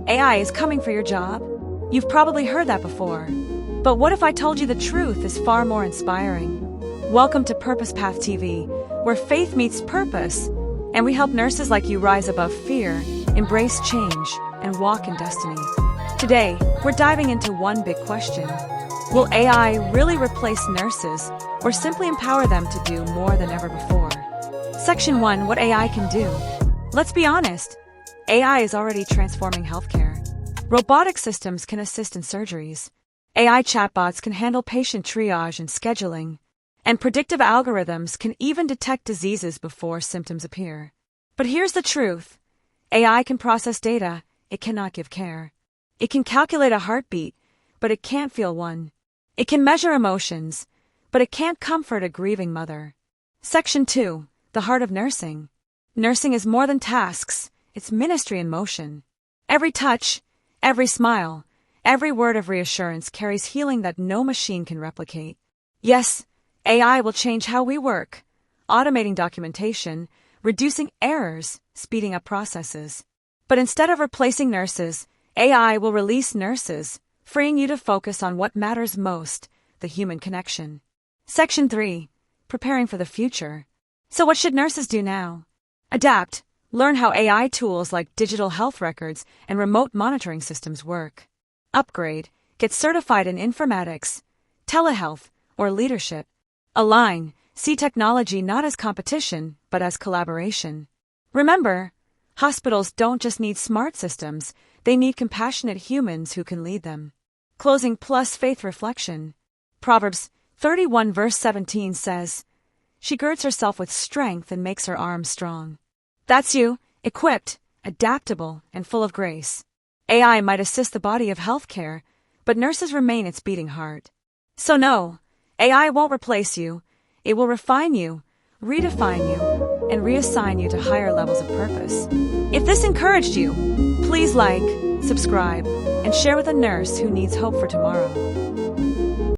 AI is coming for your job? You've probably heard that before. But what if I told you the truth is far more inspiring? Welcome to Purpose Path TV, where faith meets purpose, and we help nurses like you rise above fear, embrace change, and walk in destiny. Today, we're diving into one big question. Will AI really replace nurses, or simply empower them to do more than ever before? Section 1. What AI can do. Let's be honest. AI is already transforming healthcare. Robotic systems can assist in surgeries. AI chatbots can handle patient triage and scheduling. And predictive algorithms can even detect diseases before symptoms appear. But here's the truth. AI can process data. It cannot give care. It can calculate a heartbeat, but it can't feel one. It can measure emotions, but it can't comfort a grieving mother. Section 2. The heart of nursing. Nursing is more than tasks. It's ministry in motion. Every touch, every smile, every word of reassurance carries healing that no machine can replicate. Yes, AI will change how we work, automating documentation, reducing errors, speeding up processes. But instead of replacing nurses, AI will release nurses, freeing you to focus on what matters most, the human connection. Section 3. Preparing for the future. So what should nurses do now? Adapt. Learn how AI tools like digital health records and remote monitoring systems work. Upgrade. Get certified in informatics, telehealth, or leadership. Align. See technology not as competition, but as collaboration. Remember, hospitals don't just need smart systems, they need compassionate humans who can lead them. Closing plus faith reflection. Proverbs 31 verse 17 says, "She girds herself with strength and makes her arms strong." That's you, equipped, adaptable, and full of grace. AI might assist the body of healthcare, but nurses remain its beating heart. So no, AI won't replace you. It will refine you, redefine you, and reassign you to higher levels of purpose. If this encouraged you, please like, subscribe, and share with a nurse who needs hope for tomorrow.